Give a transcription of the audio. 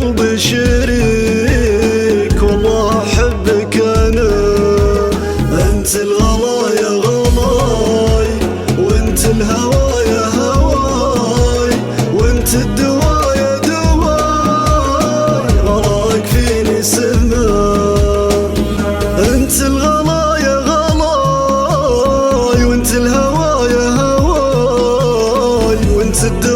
قلبي شريك والله أحبك أنا. أنت الغلا يا غلاي، وأنت الهوى يا هواي، وأنت الدواء يا دواي، غلاك فيني سماء. أنت الغلا يا غلاي، وأنت الهوى يا هواي، وأنت الدواء